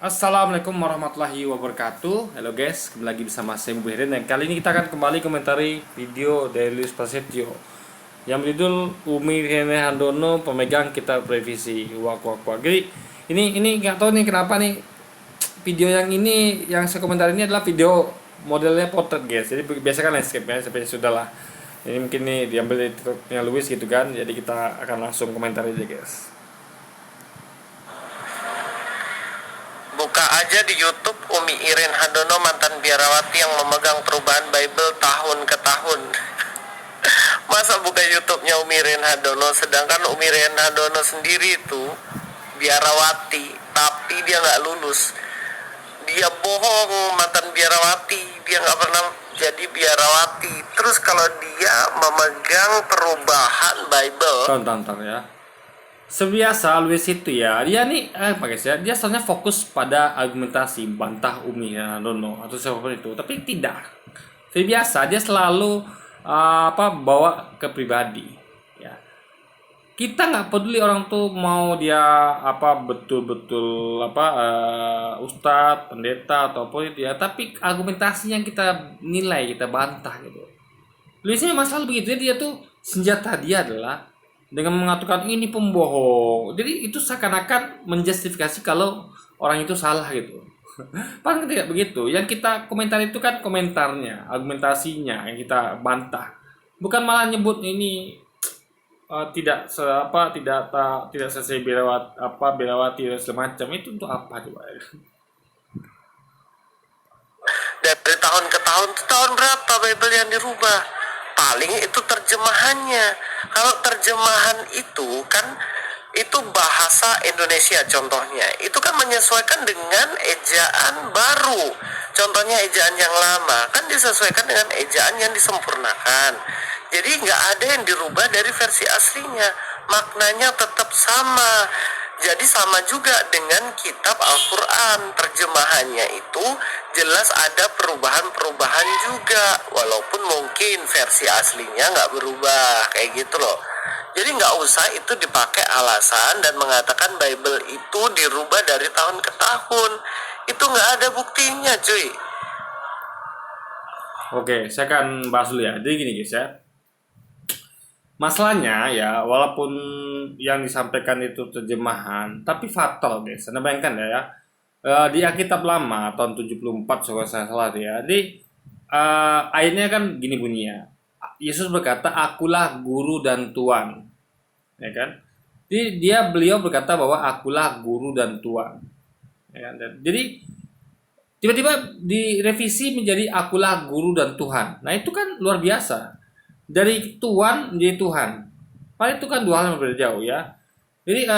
Assalamualaikum warahmatullahi wabarakatuh. Halo guys, kembali lagi bersama saya Mubirin. Dan kali ini kita akan kembali komentari video dari Luis Prasetyo yang berjudul Umi Rene Handono pemegang kitab revisi. Wak wak wak. Jadi ini nggak tahu nih kenapa nih video yang ini yang saya komentari ini adalah video modelnya potret guys. Jadi biasa kan landscape ya, seperti sudahlah. Ini mungkin nih diambil dari tutorialnya Luis gitu kan. Jadi kita akan langsung komentari aja guys. Buka aja di YouTube Umi Iren Handono mantan biarawati yang memegang perubahan Bible tahun ke tahun. Masa buka YouTube-nya Umi Iren Handono, sedangkan Umi Iren Handono sendiri itu biarawati, tapi dia nggak lulus. Dia bohong, mantan biarawati, dia nggak pernah jadi biarawati. Terus kalau dia memegang perubahan Bible, Tonton ya. Sebiasa Luis itu ya, dia nih apa guys ya, dia soalnya fokus pada argumentasi bantah Umi Handono atau siapapun itu, tapi tidak. Sebiasa dia selalu bawa ke pribadi. Ya. Kita nggak peduli orang tuh mau dia betul-betul ustadz, pendeta ataupun itu ya, tapi argumentasi yang kita nilai, kita bantah gitu. Luisnya masalah begitu, dia tuh senjata dia adalah dengan mengatakan ini pembohong. Jadi itu seakan-akan menjustifikasi kalau orang itu salah gitu. Padahal tidak begitu. Yang kita komentar itu kan komentarnya, argumentasinya yang kita bantah. Bukan malah nyebut ini tidak sesuai berawati dan segala macam. Itu untuk apa coba? dari tahun ke tahun, tahun berapa Bible yang dirubah? Paling itu terjemahannya. Kalau terjemahan itu kan itu bahasa Indonesia contohnya, itu kan menyesuaikan dengan ejaan baru. Contohnya ejaan yang lama kan disesuaikan dengan ejaan yang disempurnakan. Jadi nggak ada yang dirubah dari versi aslinya, maknanya tetap sama. Jadi sama juga dengan kitab Al-Quran, terjemahannya itu jelas ada perubahan-perubahan juga, walaupun mungkin versi aslinya nggak berubah, kayak gitu loh. Jadi nggak usah itu dipakai alasan dan mengatakan Bible itu dirubah dari tahun ke tahun. Itu nggak ada buktinya cuy. Oke, saya akan bahas dulu ya. Jadi gini guys ya. Masalahnya ya, walaupun yang disampaikan itu terjemahan, tapi fatal guys. Anda bayangkan ya, di Alkitab lama tahun 74 kalau saya salah ya. Jadi ayatnya kan gini bunyinya. Yesus berkata, "Akulah guru dan tuan." Ya kan? Jadi beliau berkata bahwa akulah guru dan tuan. Ya kan? Jadi tiba-tiba direvisi menjadi akulah guru dan Tuhan. Nah, itu kan luar biasa. Dari Tuhan menjadi Tuhan. Padahal itu kan dua hal yang berbeda jauh ya. Jadi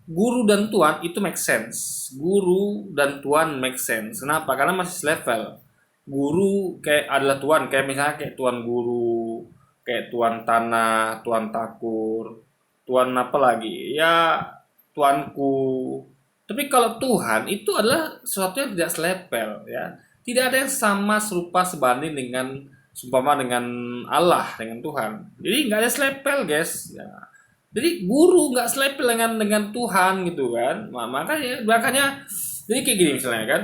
guru dan Tuhan itu make sense. Guru dan Tuhan make sense. Kenapa? Karena masih level. Guru kayak adalah Tuhan, kayak misalnya kayak Tuhan guru, kayak Tuhan tanah, Tuhan takur, Tuhan apa lagi? Ya Tuanku. Tapi kalau Tuhan itu adalah sesuatu yang tidak selevel ya. Tidak ada yang sama serupa sebanding dengan seumpama dengan Allah, dengan Tuhan. Jadi nggak ada selepel guys ya. Jadi guru nggak selepel dengan Tuhan gitu kan. Makanya jadi kayak gini misalnya kan.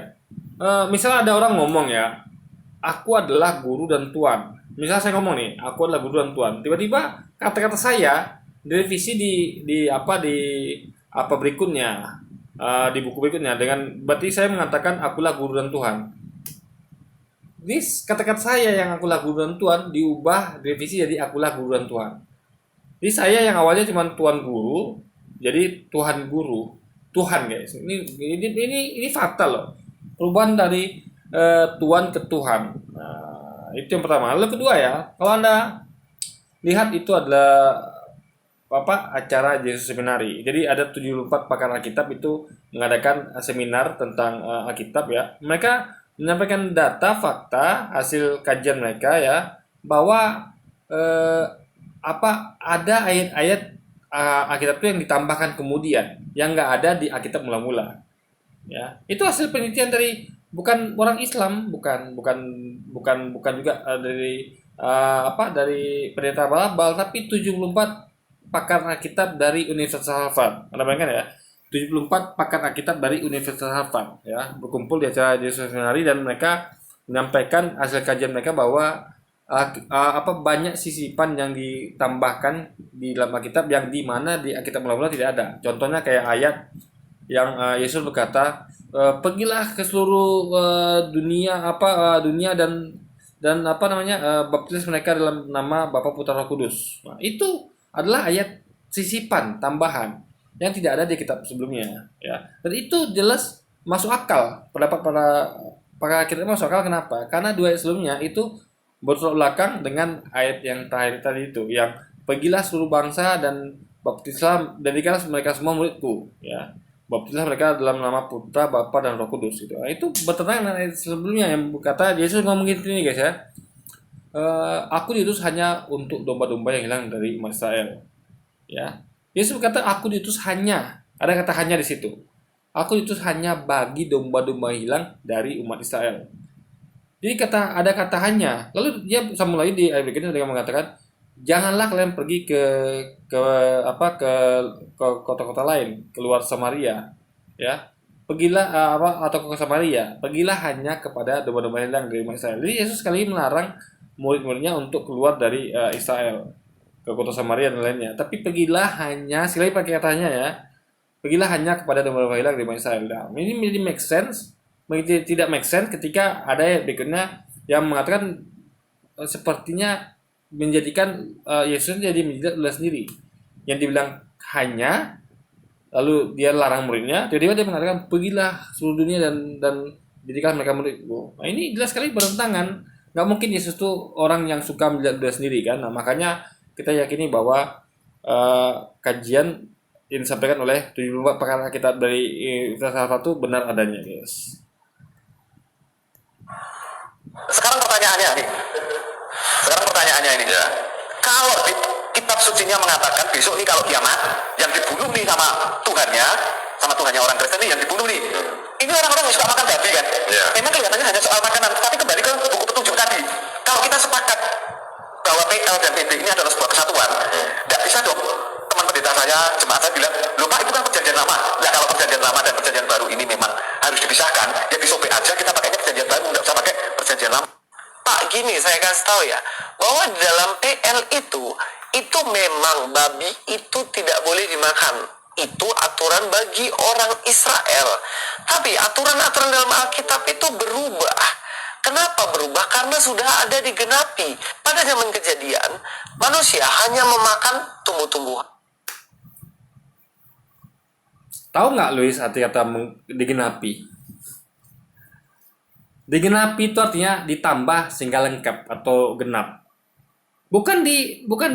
Misalnya ada orang ngomong ya, aku adalah guru dan tuan. Misalnya saya ngomong nih, aku adalah guru dan tuan. Tiba-tiba kata-kata saya direvisi di apa berikutnya, di buku berikutnya dengan berarti saya mengatakan akulah guru dan Tuhan. Ini kata-kata saya yang akulah guru dan Tuhan diubah direvisi jadi akulah guru dan Tuhan. Jadi saya yang awalnya cuma tuan guru jadi Tuhan guru. Tuhan guys. Ini fatal loh. Perubahan dari tuan ke Tuhan. Nah, itu yang pertama. Lalu kedua ya, kalau Anda lihat itu adalah acara Jesus Seminari. Jadi ada 74 pakar Alkitab itu mengadakan seminar tentang Alkitab ya. Mereka menyampaikan data, fakta, hasil kajian mereka ya bahwa ada ayat-ayat Alkitab itu yang ditambahkan kemudian yang nggak ada di Alkitab mula-mula. Ya, itu hasil penelitian dari bukan orang Islam, bukan juga dari pendeta Balabal, tapi 74 pakar Alkitab dari Universitas Harvard. Anda bayangkan ya, 74 pakar Alkitab dari Universitas Harvard ya berkumpul di acara Yesus Seminari dan mereka menyampaikan hasil kajian mereka bahwa banyak sisipan yang ditambahkan di dalam Alkitab yang di mana di Alkitab mula-mula tidak ada. Contohnya kayak ayat yang Yesus berkata, pergilah ke seluruh dunia baptis mereka dalam nama Bapa Putra Roh Kudus. Nah, itu adalah ayat sisipan tambahan yang tidak ada di kitab sebelumnya ya. Dan itu jelas masuk akal. Pendapat para kitab masuk akal kenapa? Karena dua ayat sebelumnya itu bertolak belakang dengan ayat yang terakhir tadi itu yang pergilah seluruh bangsa dan baptislah jadikanlah mereka semua muridku ya. Baptislah mereka dalam nama Putra, Bapa dan Roh Kudus itu. Nah, itu bertentangan dengan ayat sebelumnya yang berkata Yesus ngomong gini guys ya. Aku diutus hanya untuk domba-domba yang hilang dari umat Israel. Ya. Yesus berkata aku diutus hanya, ada kata hanya di situ. Aku diutus hanya bagi domba-domba hilang dari umat Israel. Jadi ada kata hanya. Lalu dia sambung lagi di ayat berikutnya dengan mengatakan, janganlah kalian pergi ke kota-kota lain, keluar Samaria, ya. Pergilah atau ke Samaria, pergilah hanya kepada domba-domba hilang dari umat Israel. Jadi Yesus sekali melarang murid-muridnya untuk keluar dari Israel ke kota Samaria dan lainnya. Tapi pergilah hanya, sekali pakai katanya ya, pergilah hanya kepada domba-domba hilang dari umat Israel. Nah, ini menjadi make sense, tidak make sense ketika ada ayat berikutnya yang mengatakan sepertinya menjadikan Yesus jadi menjilat sendiri. Yang dibilang hanya, lalu dia larang muridnya, tiba-tiba dia mengatakan pergilah seluruh dunia dan jadikan mereka murid. Nah, ini jelas sekali bertentangan. Nggak mungkin Yesus tuh orang yang suka menjilat sendiri kan. Nah, makanya kita yakini bahwa kajian yang disampaikan oleh 74 pakar Alkitab dari salah satu benar adanya, guys. Sekarang pertanyaannya ini ya. Kalau di kitab sucinya mengatakan besok nih kalau kiamat yang dibunuh nih sama Tuhannya orang Kristen nih yang dibunuh nih. Ini orang-orang yang suka makan babi kan? Yeah. Memang kelihatannya hanya soal makanan, tapi kembali ke buku petunjuk tadi. Kalau kita sepakat bahwa PL dan PB ini adalah sebuah kesatuan, tidak bisa dong teman pendeta saya, jemaat saya bilang, loh Pak itu kan perjanjian lama. Nah kalau perjanjian lama dan perjanjian baru ini memang harus dipisahkan, ya disobek aja kita pakainya perjanjian baru, nggak usah pakai perjanjian lama. Pak gini saya kasih tahu ya, bahwa di dalam PL itu memang babi itu tidak boleh dimakan. Itu aturan bagi orang Israel. Tapi aturan-aturan dalam Alkitab itu berubah. Kenapa berubah? Karena sudah ada digenapi. Pada zaman Kejadian, manusia hanya memakan tumbuh-tumbuhan. Tahu nggak Luis arti kata digenapi? Digenapi itu artinya ditambah sehingga lengkap atau genap. Bukan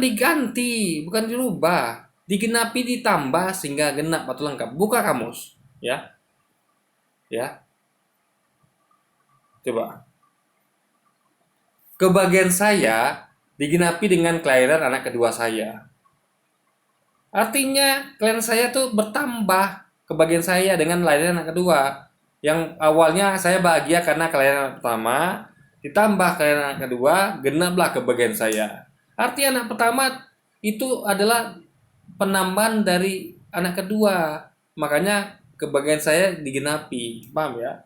diganti, bukan dirubah. Digenapi ditambah sehingga genap atau lengkap. Buka kamus, ya. Ya. Coba. Kebagian saya digenapi dengan kelahiran anak kedua saya. Artinya kelahiran saya tuh bertambah kebagian saya dengan kelahiran anak kedua. Yang awalnya saya bahagia karena kelahiran anak pertama, ditambah kelahiran anak kedua, genaplah kebagian saya. Arti anak pertama itu adalah penambahan dari anak kedua, makanya kebagian saya digenapi, paham ya?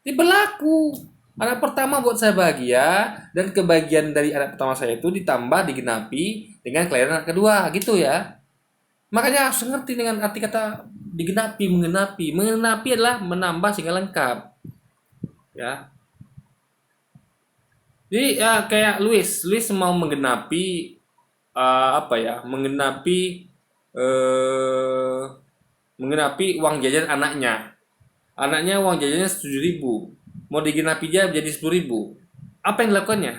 Ini berlaku. Anak pertama buat saya bahagia dan kebagian dari anak pertama saya itu ditambah digenapi dengan kelahiran anak kedua, gitu ya. Makanya harus ngerti dengan arti kata digenapi, mengenapi. Mengenapi adalah menambah sehingga lengkap, ya. Jadi ya kayak Luis mau menggenapi menggenapi uang jajan anaknya. Anaknya uang jajannya 7.000, mau digenapi dia jadi 10.000. Apa yang dilakukannya?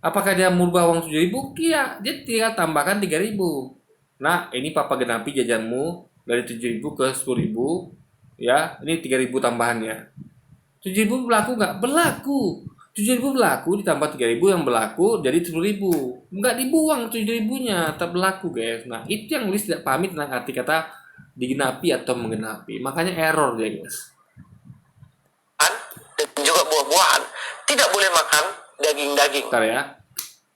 Apakah dia merubah uang 7.000? Iya, dia tinggal tambahkan 3.000. Nah, ini papa genapi jajanmu dari 7.000 ke 10.000. Ya, ini 3.000 tambahannya. 7.000 berlaku nggak? Berlaku. 7.000 berlaku ditambah 3.000 yang berlaku jadi 10.000. Nggak dibuang 7.000-nya, tetap berlaku guys. Nah, itu yang Luis tidak pahami tentang arti kata digenapi atau mengenapi. Makanya error dia guys. Dan juga buah-buahan. Tidak boleh makan daging-daging. Bentar ya.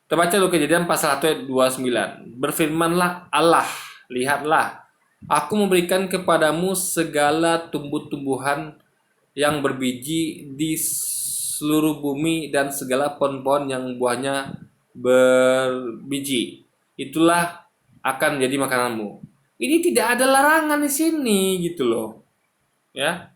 Kita baca dulu Kejadian pasal 1 ayat 29. Berfirmanlah Allah, lihatlah, Aku memberikan kepadamu segala tumbuh-tumbuhan yang berbiji di seluruh bumi dan segala pohon-pohon yang buahnya berbiji. Itulah akan menjadi makananmu. Ini tidak ada larangan di sini gitu loh. Ya.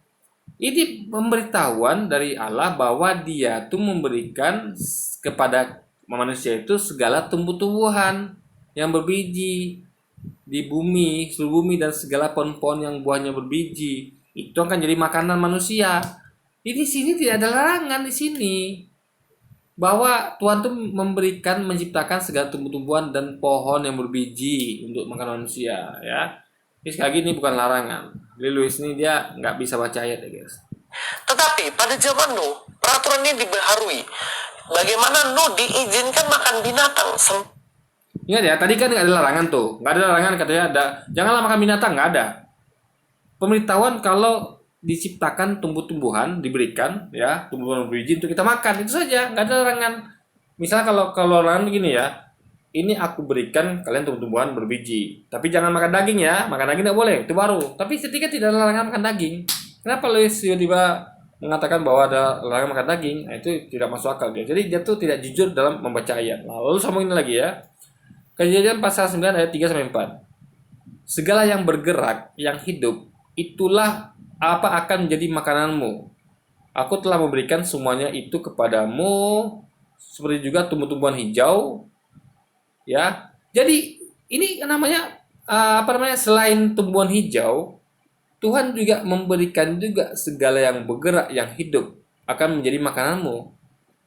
Ini pemberitahuan dari Allah bahwa Dia tuh memberikan kepada manusia itu segala tumbuh-tumbuhan yang berbiji di bumi, seluruh bumi dan segala pohon-pohon yang buahnya berbiji. Itu akan jadi makanan manusia. Di sini tidak ada larangan di sini bahwa Tuhan tuh memberikan menciptakan segala tumbuh-tumbuhan dan pohon yang berbiji untuk makan manusia ya. Ini sekali lagi ini bukan larangan. Jadi Louis ini dia nggak bisa baca ayat ya guys. Tetapi pada zaman Nuh, peraturan ini dibaharui. Bagaimana Nuh diizinkan makan binatang? Ingat ya, tadi kan nggak ada larangan tuh. Nggak ada larangan katanya ada. Janganlah makan binatang, nggak ada. Pemberitahuan kalau diciptakan tumbuh-tumbuhan diberikan ya tumbuhan berbiji untuk kita makan itu saja, nggak ada larangan. Misalnya kalau larangan begini ya, ini aku berikan kalian tumbuh-tumbuhan berbiji, tapi jangan makan daging ya, makan daging tidak boleh, itu baru. Tapi ketika tidak ada larangan makan daging, kenapa Louis tiba-tiba mengatakan bahwa ada larangan makan daging? Nah, itu tidak masuk akal dia. Jadi dia tuh tidak jujur dalam membaca ayat. Nah, lalu sambungin lagi ya. Kejadian pasal 9 ayat 3 sampai 4. Segala yang bergerak, yang hidup, itulah apa akan menjadi makananmu. Aku telah memberikan semuanya itu kepadamu, seperti juga tumbuh-tumbuhan hijau, ya. Jadi ini namanya selain tumbuhan hijau, Tuhan juga memberikan juga segala yang bergerak, yang hidup akan menjadi makananmu.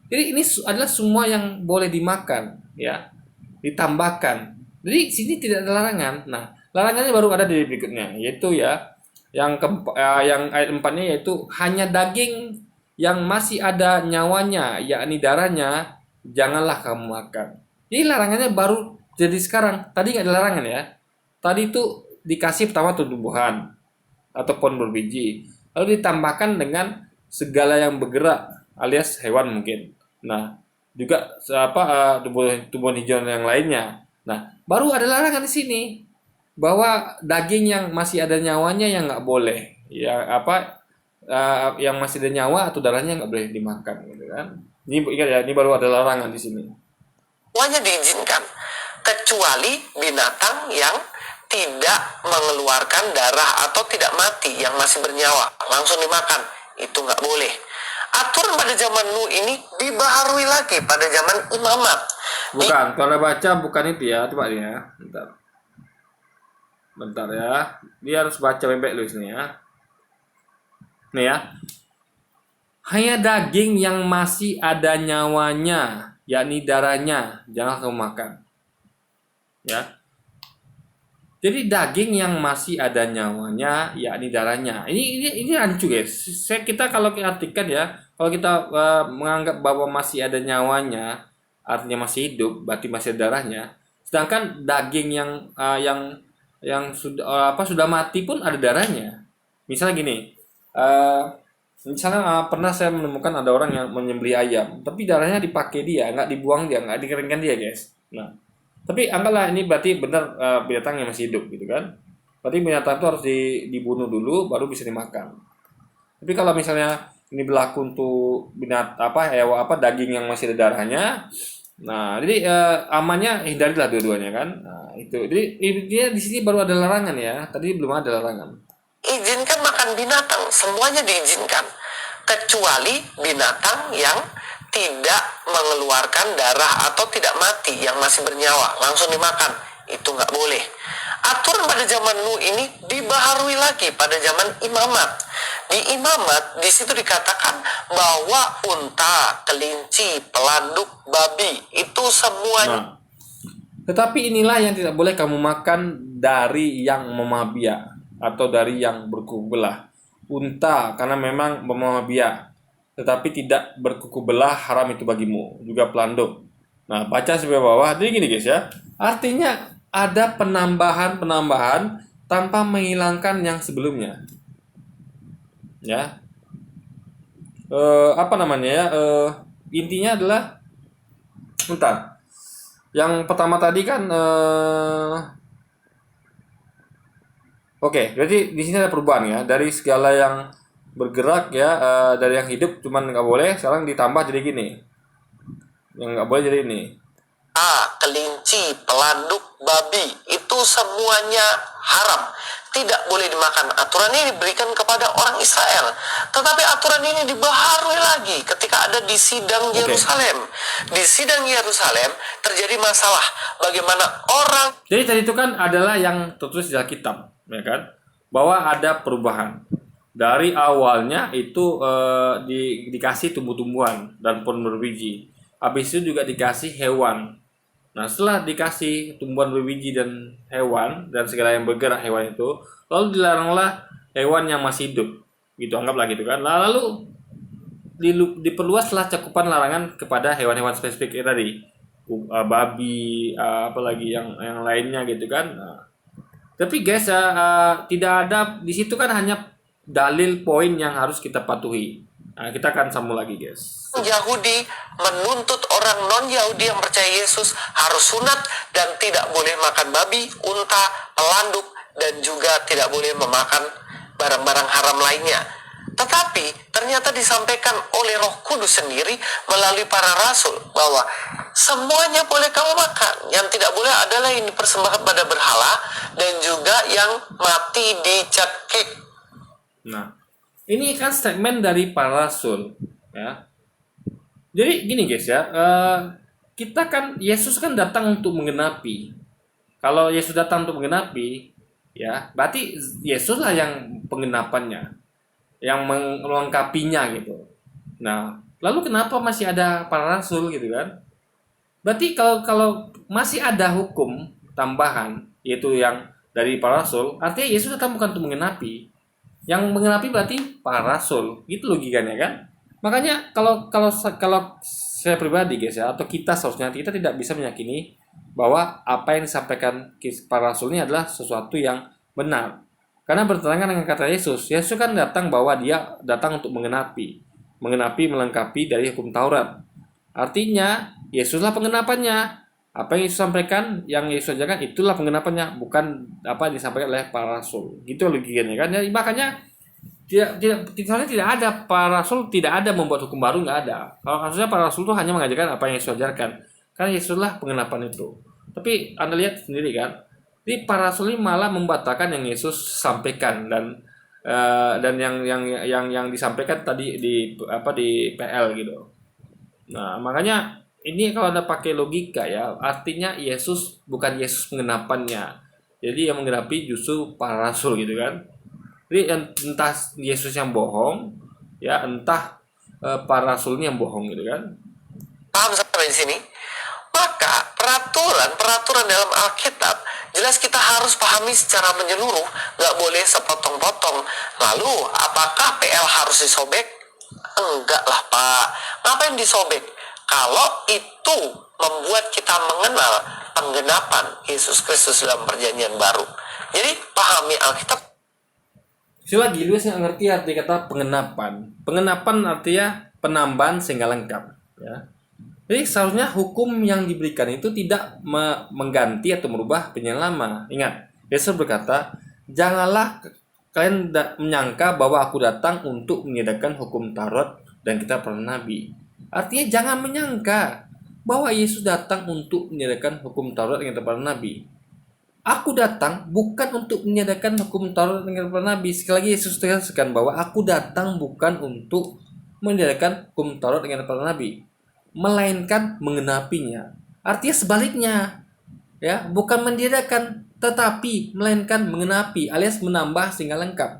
Jadi ini adalah semua yang boleh dimakan, ya, ditambahkan. Jadi sini tidak ada larangan. Nah, larangannya baru ada di berikutnya, yaitu ya yang ayat 4-nya yaitu hanya daging yang masih ada nyawanya, yakni darahnya, janganlah kamu makan. Jadi larangannya baru jadi sekarang. Tadi nggak ada larangan ya. Tadi itu dikasih pertama tumbuhan atau pohon berbiji, lalu ditambahkan dengan segala yang bergerak alias hewan mungkin. Nah, juga tumbuhan hijau yang lainnya. Nah, baru ada larangan di sini bahwa daging yang masih ada nyawanya yang nggak boleh, ya yang masih ada nyawa atau darahnya nggak boleh dimakan, gitu kan? Ini ingat ya, ini baru ada larangan di sini. Semuanya diizinkan, kecuali binatang yang tidak mengeluarkan darah atau tidak mati yang masih bernyawa langsung dimakan, itu nggak boleh. Aturan pada zaman Nuh ini dibaharui lagi pada zaman imamat. Bukan, kalau baca bukan itu ya, coba ya, bentar ya, dia harus baca bebek lu sini ya. Nih ya, hanya daging yang masih ada nyawanya, yakni darahnya, jangan kamu makan. Ya. Jadi daging yang masih ada nyawanya, yakni darahnya. Ini rancu guys. Kita kalau artikan ya, kalau kita menganggap bahwa masih ada nyawanya, artinya masih hidup, berarti masih ada darahnya. Sedangkan daging yang sudah mati pun ada darahnya. Misalnya gini, misalnya pernah saya menemukan ada orang yang menyembelih ayam, tapi darahnya dipakai dia, nggak dibuang dia, nggak dikeringkan dia guys. Nah, tapi anggaplah ini berarti benar binatang yang masih hidup gitu kan. Berarti binatang itu harus dibunuh dulu baru bisa dimakan. Tapi kalau misalnya ini berlaku untuk daging yang masih ada darahnya, nah jadi amannya hindarilah dua-duanya kan. Nah, itu. Jadi dia di sini baru ada larangan ya. Tadi belum ada larangan. Izinkan makan binatang, semuanya diizinkan, kecuali binatang yang tidak mengeluarkan darah atau tidak mati yang masih bernyawa langsung dimakan, itu nggak boleh. Aturan pada zaman Nuh ini dibaharui lagi pada zaman imamat. Di imamat di situ dikatakan bahwa unta, kelinci, pelanduk, babi itu semuanya. Nah, tetapi inilah yang tidak boleh kamu makan dari yang memamah biak atau dari yang berkuku belah. Unta karena memang memamah biak, tetapi tidak berkuku belah haram itu bagimu. Juga pelanduk. Nah, baca sampai bawah. Jadi gini guys ya. Artinya ada penambahan tanpa menghilangkan yang sebelumnya. Ya. Intinya adalah bentar. Yang pertama tadi kan Oke, berarti di sini ada perubahan ya dari segala yang bergerak ya, dari yang hidup cuman nggak boleh, sekarang ditambah jadi gini, yang nggak boleh jadi ini. Kelinci, pelanduk, babi, itu semuanya haram. Tidak boleh dimakan. Aturan ini diberikan kepada orang Israel. Tetapi aturan ini dibaharui lagi ketika ada di sidang Yerusalem. Di sidang Yerusalem terjadi masalah. Bagaimana orang... Jadi tadi itu kan adalah yang tertulis di Alkitab, ya kan? Bahwa ada perubahan. Dari awalnya itu dikasih tumbuh-tumbuhan dan pohon berbiji. Habis itu juga dikasih hewan. Nah, setelah dikasih tumbuhan berbiji dan hewan dan segala yang bergerak hewan itu, lalu dilaranglah hewan yang masih hidup. Gitu, anggaplah gitu kan. Lalu diperluaslah cakupan larangan kepada hewan-hewan spesifik tadi. Babi, apalagi yang lainnya gitu kan. Nah, tapi guys, tidak ada di situ kan hanya dalil poin yang harus kita patuhi. Nah, kita akan sambung lagi guys. Yahudi menuntut orang non-Yahudi yang percaya Yesus harus sunat dan tidak boleh makan babi, unta, pelanduk, dan juga tidak boleh memakan barang-barang haram lainnya. Tetapi ternyata disampaikan oleh Roh Kudus sendiri melalui para rasul bahwa semuanya boleh kamu makan. Yang tidak boleh adalah yang dipersembahkan pada berhala dan juga yang mati dicekik. Nah, ini kan statement dari para rasul, ya. Jadi gini guys ya, kita kan Yesus kan datang untuk menggenapi. Kalau Yesus datang untuk menggenapi, ya berarti Yesus lah yang penggenapannya, yang melengkapinya gitu. Nah, lalu kenapa masih ada para rasul gitu kan? Berarti kalau masih ada hukum tambahan, yaitu yang dari para rasul, artinya Yesus datang bukan untuk menggenapi. Yang menggenapi berarti para rasul, gitu logikanya kan? Makanya kalau saya pribadi guys ya, atau kita seharusnya kita tidak bisa meyakini bahwa apa yang disampaikan para rasul ini adalah sesuatu yang benar. Karena bertentangan dengan kata Yesus. Yesus kan datang bahwa dia datang untuk menggenapi, melengkapi dari hukum Taurat. Artinya Yesuslah penggenapannya. Apa yang Yesus sampaikan, yang Yesus ajarkan itulah penggenapannya, bukan apa yang disampaikan oleh para rasul. Gitu logikanya kan. Jadi makanya tidak ada para rasul, tidak ada membuat hukum baru, nggak ada. Kalau kasusnya para rasul itu hanya mengajarkan apa yang Yesus ajarkan, karena Yesuslah penggenapan itu. Tapi Anda lihat sendiri kan, jadi para rasul ini malah membatalkan yang Yesus sampaikan dan yang disampaikan tadi di PL gitu. Nah, makanya ini kalau Anda pakai logika ya, artinya Yesus bukan Yesus penggenapannya. Jadi yang menggenapi justru para rasul gitu kan. Jadi entah Yesus yang bohong, ya entah para rasulnya yang bohong gitu kan. Paham sampai di sini? Maka peraturan dalam Alkitab jelas kita harus pahami secara menyeluruh, nggak boleh sepotong-potong. Lalu apakah PL harus disobek? Enggak lah Pak. Ngapain disobek? Kalau itu membuat kita mengenal penggenapan Yesus Kristus dalam perjanjian baru. Jadi pahami Alkitab. Lagi lu saya ngerti arti kata pengenapan. Pengenapan artinya penambahan sehingga lengkap. Ya. Jadi seharusnya hukum yang diberikan itu tidak mengganti atau merubah penjelasan lama. Ingat, Yesus berkata, janganlah kalian menyangka bahwa aku datang untuk meniadakan hukum Taurat dan kitab para nabi. Artinya jangan menyangka bahwa Yesus datang untuk meniadakan hukum Taurat dan kitab para nabi. Aku datang bukan untuk meniadakan hukum Taurat dan para nabi. Sekali lagi Yesus tegaskan bahwa aku datang bukan untuk meniadakan hukum Taurat dengan para nabi, melainkan menggenapinya. Artinya sebaliknya, ya, bukan meniadakan tetapi melainkan menggenapi alias menambah sehingga lengkap.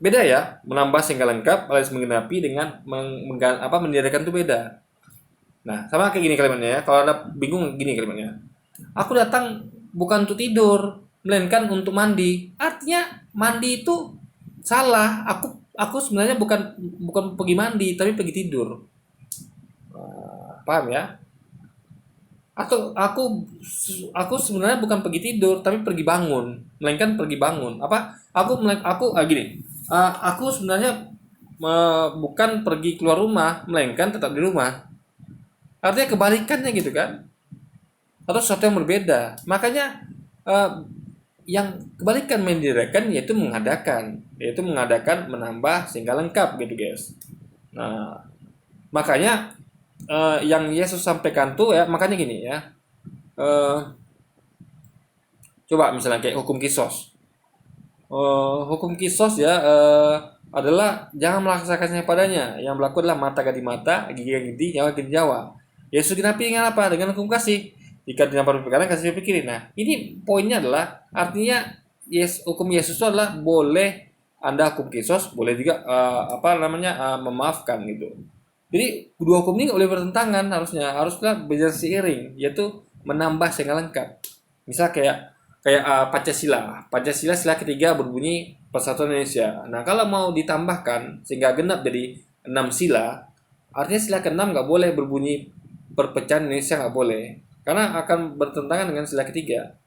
Beda ya, menambah sehingga lengkap alias menggenapi dengan meniadakan itu beda. Nah, sama kayak gini kalimatnya ya. Kalau Anda bingung gini kalimatnya. Aku datang bukan untuk tidur, melainkan untuk mandi. Artinya mandi itu salah. Aku sebenarnya bukan pergi mandi, tapi pergi tidur. Paham ya? Atau aku sebenarnya bukan pergi tidur, tapi pergi bangun, melainkan pergi bangun. Aku sebenarnya bukan pergi keluar rumah, melainkan tetap di rumah. Artinya kebalikannya gitu kan? Atau sesuatu yang berbeda. Makanya yang kebalikan menidakkan yaitu mengadakan menambah sehingga lengkap gitu guys. Nah, makanya yang Yesus sampaikan tuh ya, makanya gini ya. Eh, Coba misalnya kayak hukum kisos. Hukum kisos ya adalah jangan melaksanakannya padanya. Yang berlaku adalah mata ganti mata, gigi ganti gigi, nyawa ganti nyawa. Yesus genapi dengan apa? Dengan hukum kasih. Jika dinampak perkara kasih pikirin. Nah, ini poinnya adalah artinya hukum Yesus itu adalah boleh Anda hukum kisos, boleh juga memaafkan gitu. Jadi dua hukum ini nggak boleh bertentangan, haruslah berjalan seiring, yaitu menambah sehingga lengkap. Misal kayak Pancasila sila ketiga berbunyi Persatuan Indonesia. Nah, kalau mau ditambahkan sehingga genap jadi 6 sila, artinya sila ke-6 nggak boleh berbunyi perpecahan Indonesia, nggak boleh. Karena akan bertentangan dengan sila ketiga.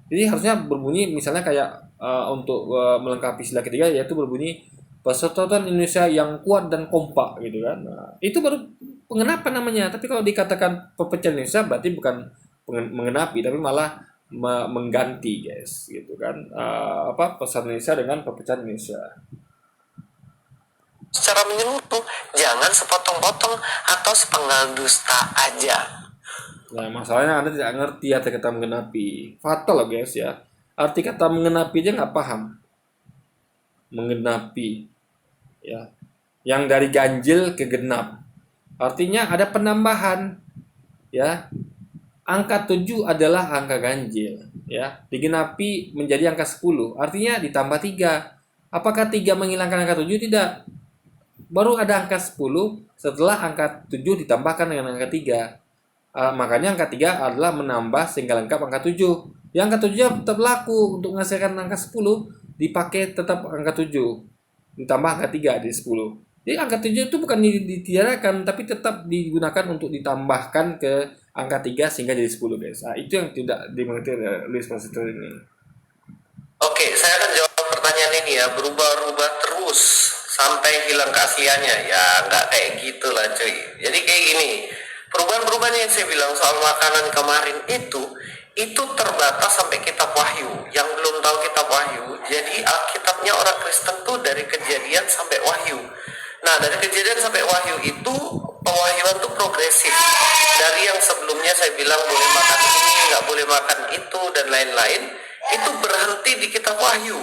Jadi harusnya berbunyi misalnya kayak untuk melengkapi sila ketiga yaitu berbunyi Persatuan Indonesia yang kuat dan kompak gitu kan. Nah, itu baru pengenapan namanya. Tapi kalau dikatakan perpecahan Indonesia berarti bukan mengenapi tapi malah mengganti guys gitu kan. Persatuan Indonesia dengan perpecahan Indonesia. Secara menyeluruh, jangan sepotong-potong atau sepenggal dusta aja. Nah, masalahnya Anda tidak ngerti arti kata menggenapi. Fatal loh guys ya. Arti kata menggenapi aja nggak paham. Menggenapi. Ya. Yang dari ganjil ke genap. Artinya ada penambahan. Ya. Angka 7 adalah angka ganjil. Ya. Digenapi menjadi angka 10. Artinya ditambah 3. Apakah 3 menghilangkan angka 7? Tidak. Baru ada angka 10 setelah angka 7 ditambahkan dengan angka 3. Makanya angka 3 adalah menambah sehingga lengkap angka 7. Yang angka 7 tetap laku untuk menghasilkan angka 10, dipakai tetap angka 7. Ditambah angka 3 di 10. Jadi angka 7 itu bukan ditiadakan, tapi tetap digunakan untuk ditambahkan ke angka 3 sehingga jadi 10 guys. Nah, itu yang tidak dimengerti oleh Louis Pasteur ini. Oke, saya akan jawab pertanyaan ini ya. Berubah-ubah terus sampai hilang keasliannya. Ya nggak kayak gitu lah cuy. Jadi kayak gini, perubahan-perubahan yang saya bilang soal makanan kemarin itu terbatas sampai kitab Wahyu. Yang belum tahu kitab Wahyu, jadi Alkitabnya orang Kristen tuh dari Kejadian sampai Wahyu. Nah, dari Kejadian sampai Wahyu itu pewahyuan tuh progresif. Dari yang sebelumnya saya bilang boleh makan ini, nggak boleh makan itu dan lain-lain, itu berhenti di kitab Wahyu,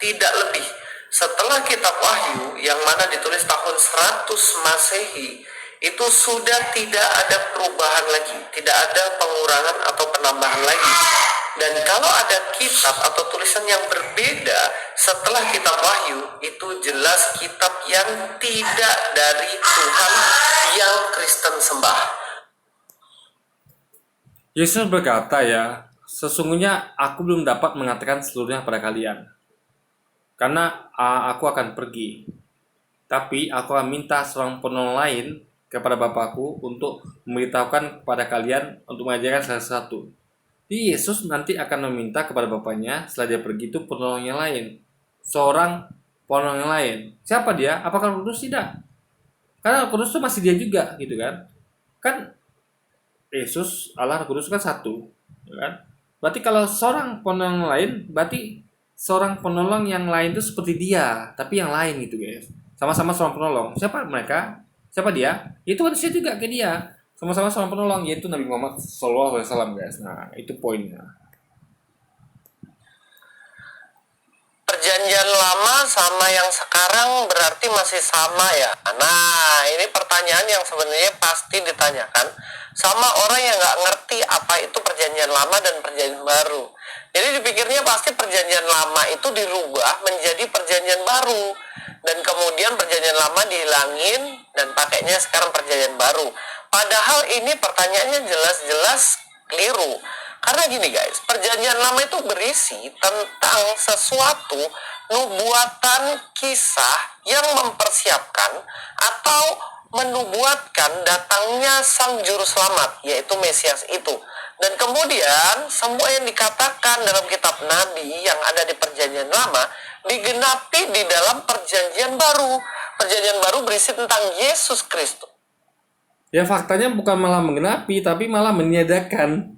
tidak lebih. Setelah kitab Wahyu yang mana ditulis tahun 100 Masehi, itu sudah tidak ada perubahan lagi, tidak ada pengurangan atau penambahan lagi. Dan kalau ada kitab atau tulisan yang berbeda setelah kitab Wahyu, itu jelas kitab yang tidak dari Tuhan yang Kristen sembah. Yesus berkata ya, sesungguhnya aku belum dapat mengatakan seluruhnya pada kalian. Karena aku akan pergi. Tapi aku akan minta seorang penolong lain kepada Bapakku untuk memberitahukan kepada kalian untuk mengajarkan sesuatu. Jadi Yesus nanti akan meminta kepada Bapaknya setelah dia pergi itu penolong yang lain. Seorang penolong yang lain. Siapa dia? Apakah Roh Kudus? Tidak. Karena Roh Kudus itu masih dia juga gitu kan. Kan Yesus, Allah, Roh Kudus kan satu. Kan? Berarti kalau seorang penolong lain, berarti seorang penolong yang lain itu seperti dia, tapi yang lain gitu guys. Sama-sama seorang penolong. Siapa mereka? Siapa dia? Itu manusia juga kayak dia. Sama-sama seorang penolong, yaitu Nabi Muhammad SAW guys. Nah, itu poinnya. Perjanjian lama sama yang sekarang berarti masih sama ya? Nah, ini pertanyaan yang sebenarnya pasti ditanyakan sama orang yang nggak ngerti apa itu perjanjian lama dan perjanjian baru. Jadi dipikirnya pasti perjanjian lama itu dirubah menjadi perjanjian baru. Dan kemudian perjanjian lama dihilangin dan pakainya sekarang perjanjian baru. Padahal ini pertanyaannya jelas-jelas keliru. Karena gini guys, perjanjian lama itu berisi tentang sesuatu nubuatan kisah yang mempersiapkan atau menubuatkan datangnya sang juru selamat, yaitu Mesias itu. Dan kemudian semua yang dikatakan dalam kitab Nabi yang ada di perjanjian lama digenapi di dalam perjanjian baru. Perjanjian baru berisi tentang Yesus Kristus. Ya faktanya bukan malah menggenapi, tapi malah meniadakan.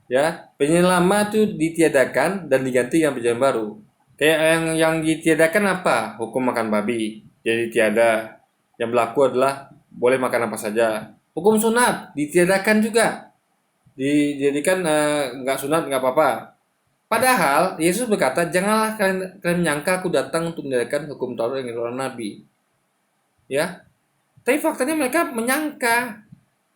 Ya, perjanjian lama itu ditiadakan dan diganti dengan perjanjian baru. Kayak yang ditiadakan apa? Hukum makan babi. Jadi tiada. Yang berlaku adalah boleh makan apa saja. Hukum sunat ditiadakan juga. Dijadikan nggak sunat nggak apa-apa. Padahal Yesus berkata, janganlah kalian menyangka aku datang untuk menegakkan hukum Taurat yang diturunkan Nabi. Ya, tapi faktanya mereka menyangka.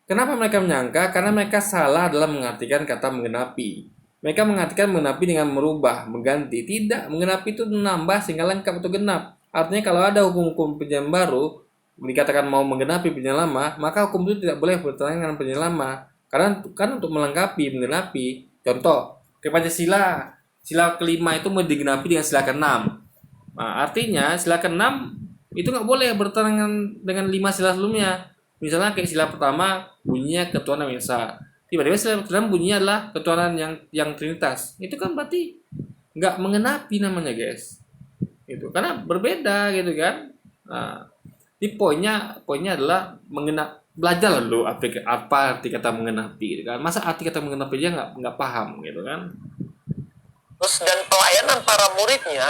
Kenapa mereka menyangka? Karena mereka salah dalam mengartikan kata menggenapi. Mereka mengartikan menggenapi dengan merubah, mengganti. Tidak, menggenapi itu menambah sehingga lengkap atau genap. Artinya kalau ada hukum-hukum perjanjian baru, dikatakan mau menggenapi perjanjian lama, maka hukum itu tidak boleh bertentangan dengan perjanjian lama. Karena kan untuk melengkapi, menggenapi. Contoh, ke Pancasila, sila kelima itu mau digenapi dengan sila keenam. Nah, artinya sila keenam itu nggak boleh bertentangan dengan lima sila sebelumnya. Misalnya kayak sila pertama bunyinya ketuhanan yang esa. Tiba-tiba sila kedua bunyinya adalah ketuhanan yang trinitas. Itu kan berarti nggak mengenapi namanya guys. Itu karena berbeda gitu kan. Nah, di poinnya adalah belajar dulu apa arti kata mengenapi gitu kan. Masa arti kata mengenapi dia nggak paham gitu kan. Terus dan pelayanan para muridnya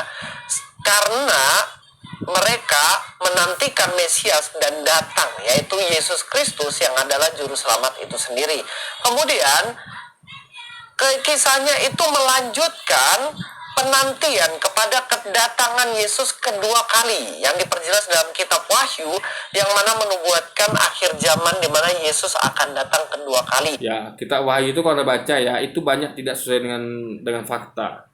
karena mereka menantikan Mesias dan datang, yaitu Yesus Kristus yang adalah juru selamat itu sendiri. Kemudian kisahnya itu melanjutkan penantian kepada kedatangan Yesus kedua kali yang diperjelas dalam kitab Wahyu, yang mana menubuatkan akhir zaman di mana Yesus akan datang kedua kali. Ya, kitab Wahyu itu kalau baca ya, itu banyak tidak sesuai dengan fakta.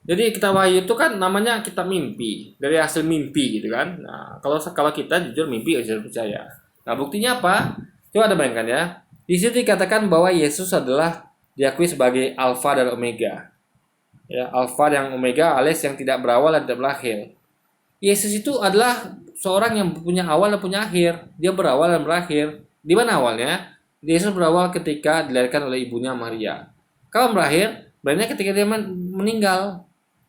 Jadi kitab Wahyu itu kan namanya kitab mimpi, dari hasil mimpi gitu kan. Nah, kalau kita jujur mimpi harus percaya. Nah, buktinya apa? Coba ada bayangkan ya. Di situ dikatakan bahwa Yesus adalah diakui sebagai Alfa dan Omega. Ya, Alfa dan Omega alias yang tidak berawal dan tidak berakhir. Yesus itu adalah seorang yang punya awal dan punya akhir. Dia berawal dan berakhir. Di mana awalnya? Yesus berawal ketika dilahirkan oleh ibunya Maria. Kalau berakhir, berarti ketika dia meninggal.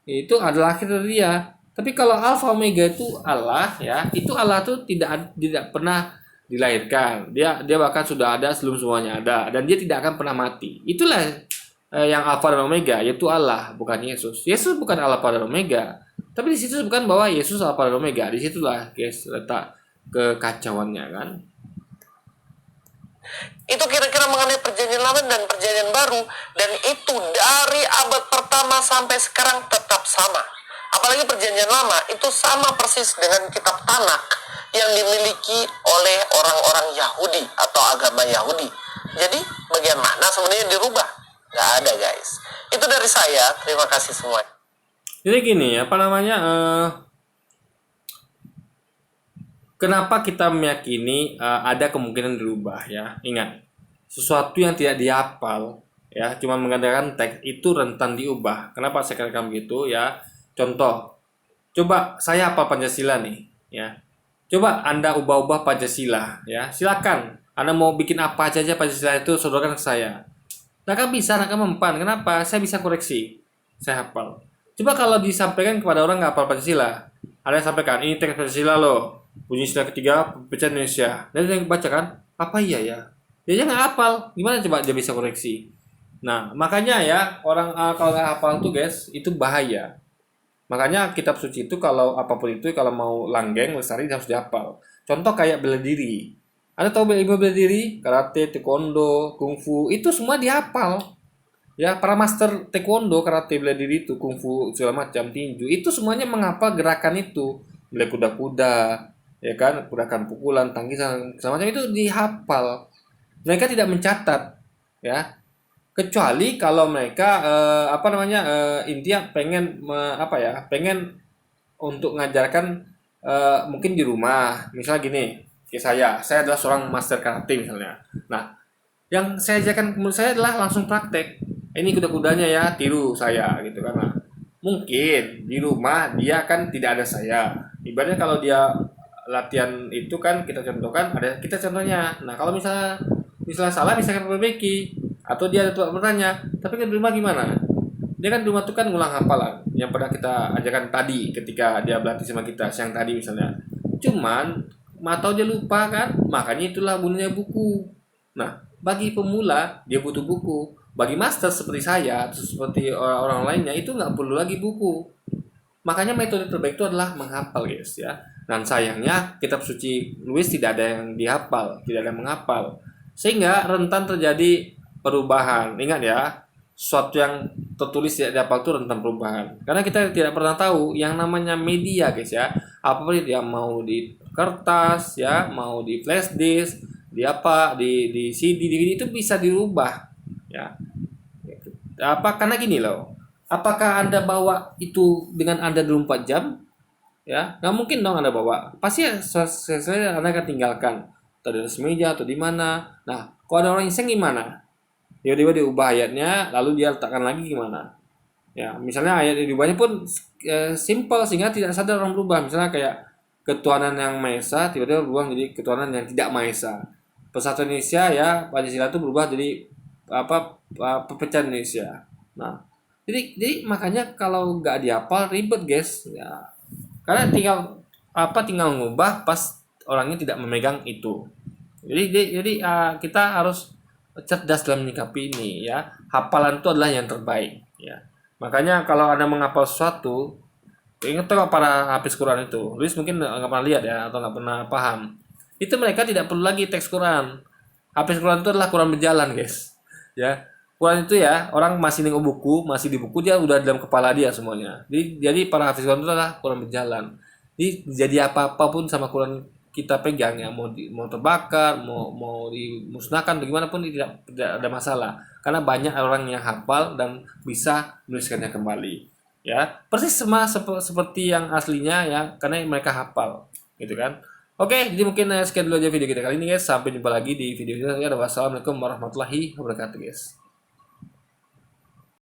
Itu adalah akhir dari dia. Tapi kalau Alfa Omega itu Allah ya, itu Allah tuh tidak pernah dilahirkan. Dia bahkan sudah ada sebelum semuanya ada dan dia tidak akan pernah mati. Itulah yang Alfa dan Omega, yaitu Allah, bukan Yesus. Yesus bukan Alfa dan Omega. Tapi di situ bukan bahwa Yesus Alfa dan Omega. Di situlah guys letak kekacauannya kan. Itu kira-kira mengenai perjanjian lama dan perjanjian baru, dan itu dari abad pertama sampai sekarang tetap sama. Apalagi perjanjian lama itu sama persis dengan kitab Tanakh yang dimiliki oleh orang-orang Yahudi atau agama Yahudi. Jadi bagaimana sebenarnya dirubah? Gak ada guys. Itu dari saya. Terima kasih semua. Jadi gini apa namanya? Kenapa kita meyakini ada kemungkinan dirubah ya? Ingat, sesuatu yang tidak dihafal ya, cuma mengandalkan teks itu rentan diubah. Kenapa saya katakan begitu ya? Contoh, coba saya hafal Pancasila nih ya. Coba Anda ubah-ubah Pancasila ya. Silakan. Anda mau bikin apa aja Pancasila itu sodorkan ke saya. Nah, kan bisa, kan mempan. Kenapa? Saya bisa koreksi. Saya hafal. Coba kalau disampaikan kepada orang nggak hafal Pancasila, Anda sampaikan, ini teks Pancasila loh. Bunyi sila ketiga pecah Indonesia. Dan yang baca kan, apa iya ya? Dia nggak hafal. Gimana coba dia bisa koreksi? Nah, makanya ya orang kalau nggak hafal tuh guys, itu bahaya. Makanya kitab suci itu kalau apapun itu kalau mau langgeng lestari harus dihafal. Contoh kayak bela diri. Anda tahu ilmu bela diri? Karate, taekwondo, kungfu, itu semua dihafal. Ya, para master taekwondo, karate, bela diri itu, kungfu, segala macam, tinju, itu semuanya menghafal gerakan itu. Bela kuda-kuda, ya kan, gerakan pukulan, tangkisan, segala macam itu dihafal. Mereka tidak mencatat, ya. Kecuali kalau mereka intinya pengen pengen untuk mengajarkan mungkin di rumah. Misalnya gini, kayak saya adalah seorang master karate misalnya. Nah, yang saya ajarkan menurut saya adalah langsung praktek. Ini kuda-kudanya ya, tiru saya gitu kan. Nah, mungkin di rumah dia kan tidak ada saya. Ibaratnya kalau dia latihan itu kan kita contohkan, ada kita contohnya. Nah, kalau misalnya salah bisa kita perbaiki. Atau dia tuh bertanya, tapi kan di rumah gimana? Dia kan di rumah tuh kan ngulang hafalan yang pernah kita ajarkan tadi ketika dia berlatih sama kita siang tadi misalnya. Cuman atau dia lupa kan, makanya itulah gunanya buku. Nah, bagi pemula dia butuh buku. bagi master seperti saya, atau seperti orang lainnya itu nggak perlu lagi buku. Makanya metode terbaik itu adalah menghafal, guys, ya. Dan sayangnya kitab suci Louis tidak ada yang dihafal, tidak ada yang menghafal. Sehingga rentan terjadi perubahan. Ingat ya, sesuatu yang tertulis tidak dihafal itu rentan perubahan. Karena kita tidak pernah tahu yang namanya media, guys, ya. Apapun itu, yang mau di kertas, ya, mau di flash disk, di apa, di CD, DVD itu bisa dirubah, ya. Apa karena gini loh. Apakah Anda bawa itu dengan Anda 24 jam? Ya, nggak mungkin dong Anda bawa. Pasti sesuai Anda akan tinggalkan. Atau di atas meja atau di mana. Nah, kalau ada orang iseng gimana? Tiba-tiba diubah ayatnya, lalu dia letakkan lagi gimana? Ya, misalnya ayat yang diubahnya pun simple sehingga tidak sadar orang berubah. Misalnya kayak ketuhanan yang Maha Esa tiba-tiba berubah menjadi ketuhanan yang tidak Maha Esa. Persatuan Indonesia, ya, Pancasila itu berubah jadi apa, pepecahan Indonesia. Nah, jadi makanya kalau nggak dihafal ribet, guys, ya. Karena tinggal ngubah pas orangnya tidak memegang itu. Jadi kita harus cerdas dalam menyikapi ini, ya. Hafalan itu adalah yang terbaik, ya. Makanya kalau Anda menghafal sesuatu, ingat tuh para hafiz Quran itu, Luis mungkin nggak pernah lihat ya, atau nggak pernah paham. Itu mereka tidak perlu lagi teks Quran. Hafiz Quran itu adalah Quran berjalan, guys. Ya. Quran itu ya, orang masih nengok buku, masih di buku, dia udah dalam kepala dia semuanya. Jadi para hafiz Quran itu adalah Quran berjalan. Jadi apa-apa pun sama Quran kita pegang, ya, mau terbakar, mau dimusnahkan, bagaimana pun tidak ada masalah. Karena banyak orang yang hafal dan bisa menuliskannya kembali. Ya, persis sama seperti yang aslinya, ya, karena mereka hafal, gitu kan. Oke, jadi mungkin sekian dulu aja video kita kali ini, guys. Sampai jumpa lagi di video selanjutnya. Wassalamualaikum warahmatullahi wabarakatuh, guys.